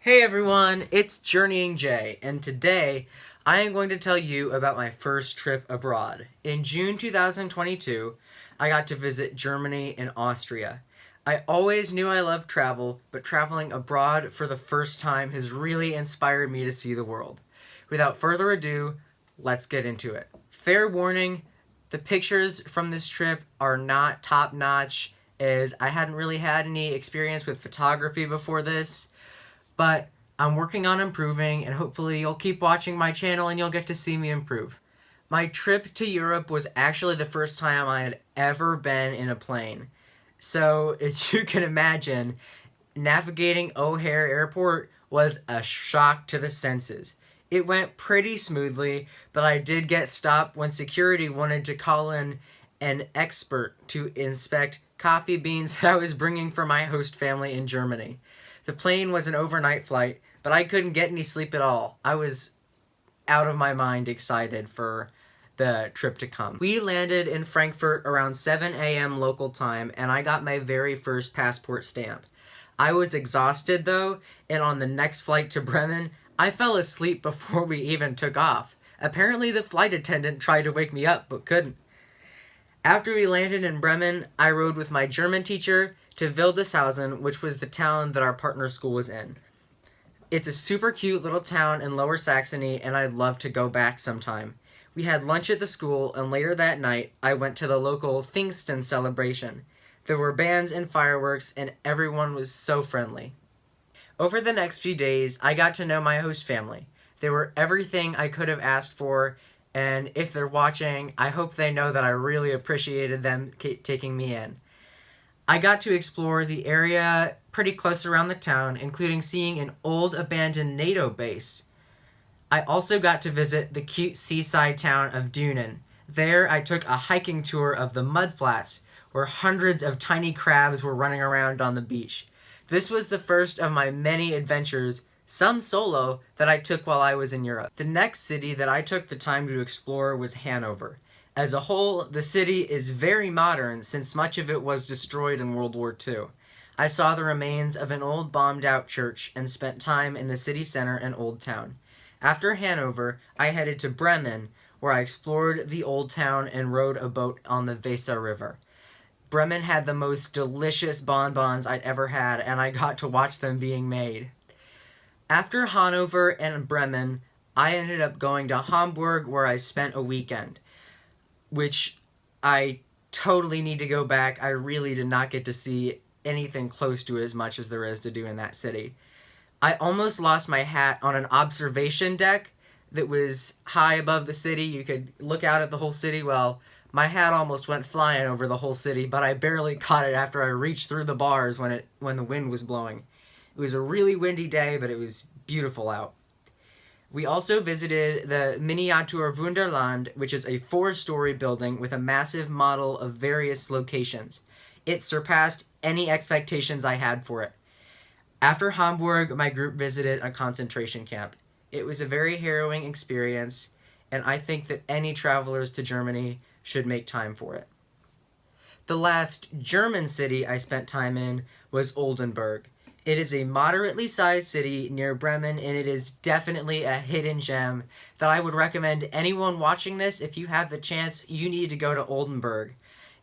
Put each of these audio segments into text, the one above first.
Hey everyone, it's Journeying Jay, and today I am going to tell you about my first trip abroad. In June 2022, I got to visit Germany and Austria. I always knew I loved travel, but traveling abroad for the first time has really inspired me to see the world. Without further ado, let's get into it. Fair warning, the pictures from this trip are not top notch, as I hadn't really had any experience with photography before this. But I'm working on improving, and hopefully you'll keep watching my channel and you'll get to see me improve. My trip to Europe was actually the first time I had ever been in a plane. So, as you can imagine, navigating O'Hare Airport was a shock to the senses. It went pretty smoothly, but I did get stopped when security wanted to call in an expert to inspect coffee beans that I was bringing for my host family in Germany. The plane was an overnight flight, but I couldn't get any sleep at all. I was out of my mind excited for the trip to come. We landed in Frankfurt around 7 a.m. local time, and I got my very first passport stamp. I was exhausted though, and on the next flight to Bremen, I fell asleep before we even took off. Apparently the flight attendant tried to wake me up, but couldn't. After we landed in Bremen, I rode with my German teacher to Wildeshausen, which was the town that our partner school was in. It's a super cute little town in Lower Saxony, and I'd love to go back sometime. We had lunch at the school, and later that night, I went to the local Pfingsten celebration. There were bands and fireworks, and everyone was so friendly. Over the next few days, I got to know my host family. They were everything I could have asked for, and if they're watching, I hope they know that I really appreciated them taking me in. I got to explore the area pretty close around the town, including seeing an old abandoned NATO base. I also got to visit the cute seaside town of Dünen. There, I took a hiking tour of the mud flats, where hundreds of tiny crabs were running around on the beach. This was the first of my many adventures, some solo, that I took while I was in Europe. The next city that I took the time to explore was Hanover. As a whole, the city is very modern since much of it was destroyed in World War II. I saw the remains of an old bombed-out church and spent time in the city center and Old Town. After Hanover, I headed to Bremen, where I explored the Old Town and rode a boat on the Weser River. Bremen had the most delicious bonbons I'd ever had, and I got to watch them being made. After Hanover and Bremen, I ended up going to Hamburg, where I spent a weekend, which I totally need to go back. I really did not get to see anything close to as much as there is to do in that city. I almost lost my hat on an observation deck that was high above the city. You could look out at the whole city. Well, my hat almost went flying over the whole city, but I barely caught it after I reached through the bars when the wind was blowing. It was a really windy day, but it was beautiful out. We also visited the Miniatur Wunderland, which is a 4-story building with a massive model of various locations. It surpassed any expectations I had for it. After Hamburg, my group visited a concentration camp. It was a very harrowing experience, and I think that any travelers to Germany should make time for it. The last German city I spent time in was Oldenburg. It is a moderately sized city near Bremen, and it is definitely a hidden gem that I would recommend anyone watching this. If you have the chance, you need to go to Oldenburg.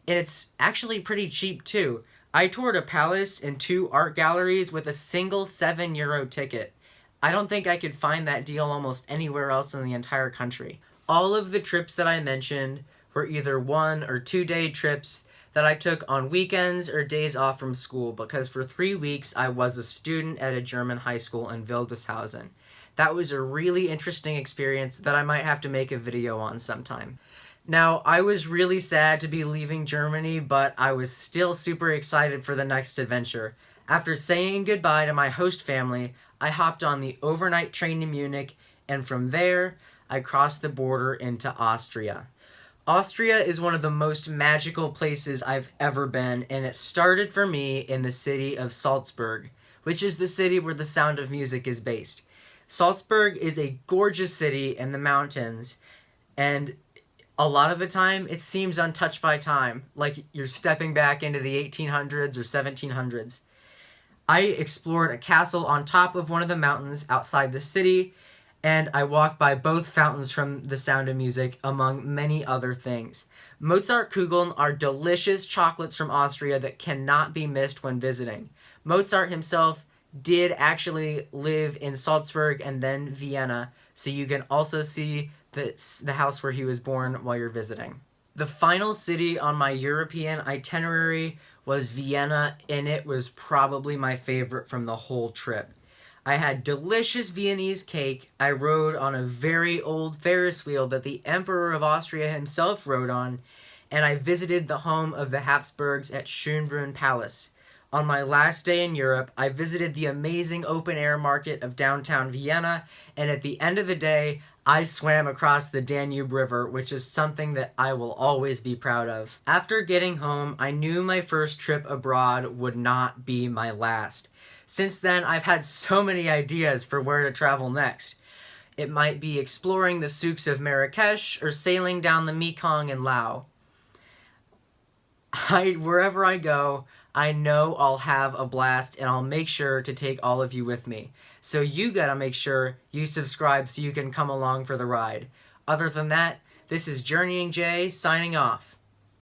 And it's actually pretty cheap too. I toured a palace and 2 art galleries with a single €7 ticket. I don't think I could find that deal almost anywhere else in the entire country. All of the trips that I mentioned were either 1 or 2 day trips that I took on weekends or days off from school, because for 3 weeks I was a student at a German high school in Wildeshausen. That was a really interesting experience that I might have to make a video on sometime. Now, I was really sad to be leaving Germany, but I was still super excited for the next adventure. After saying goodbye to my host family, I hopped on the overnight train to Munich, and from there, I crossed the border into Austria. Austria is one of the most magical places I've ever been, and it started for me in the city of Salzburg, which is the city where The Sound of Music is based. Salzburg is a gorgeous city in the mountains, and a lot of the time it seems untouched by time, like you're stepping back into the 1800s or 1700s. I explored a castle on top of one of the mountains outside the city, and I walked by both fountains from The Sound of Music, among many other things. Mozartkugeln are delicious chocolates from Austria that cannot be missed when visiting. Mozart himself did actually live in Salzburg and then Vienna, so you can also see the house where he was born while you're visiting. The final city on my European itinerary was Vienna, and it was probably my favorite from the whole trip. I had delicious Viennese cake. I rode on a very old Ferris wheel that the Emperor of Austria himself rode on, and I visited the home of the Habsburgs at Schönbrunn Palace. On my last day in Europe, I visited the amazing open-air market of downtown Vienna, and at the end of the day, I swam across the Danube River, which is something that I will always be proud of. After getting home, I knew my first trip abroad would not be my last. Since then, I've had so many ideas for where to travel next. It might be exploring the souks of Marrakesh or sailing down the Mekong in Laos. Wherever I go, I know I'll have a blast, and I'll make sure to take all of you with me. So you gotta make sure you subscribe so you can come along for the ride. Other than that, this is Journeying Jay signing off.